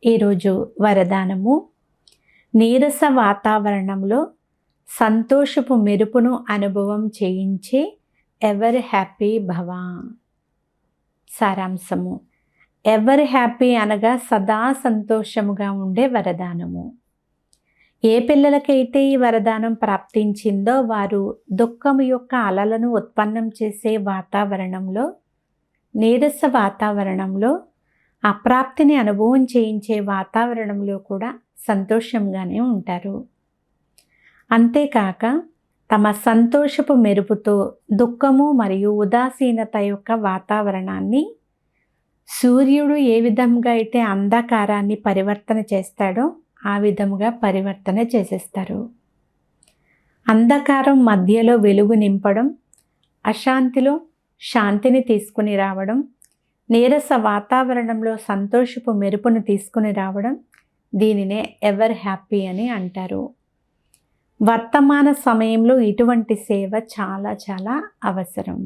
ఈరోజు వరదానము. నీరస వాతావరణంలో సంతోషపు మెరుపును అనుభవం చేయించే ఎవర్ హ్యాపీ భవ. సారాంశము: ఎవర్ హ్యాపీ అనగా సదా సంతోషముగా ఉండే వరదానము. ఏ పిల్లలకైతే ఈ వరదానం ప్రాప్తించిందో వారు దుఃఖము యొక్క అలలను ఉత్పన్నం చేసే వాతావరణంలో, నీరస వాతావరణంలో, అప్రాప్తిని అనుభవం చేయించే వాతావరణంలో కూడా సంతోషంగానే ఉంటారు. అంతేకాక తమ సంతోషపు మెరుపుతో దుఃఖము మరియు ఉదాసీనత యొక్క వాతావరణాన్ని సూర్యుడు ఏ విధంగా అయితే అంధకారాన్ని పరివర్తన చేస్తాడో ఆ విధముగా పరివర్తన చేసేస్తారు. అంధకారం మధ్యలో వెలుగు నింపడం, అశాంతిలో శాంతిని తీసుకుని రావడం, నీరస వాతావరణంలో సంతోషపు మెరుపును తీసుకుని రావడం, దీనినే ఎవర్ హ్యాపీ అని అంటారు. వర్తమాన సమయంలో ఇటువంటి సేవ చాలా చాలా అవసరం.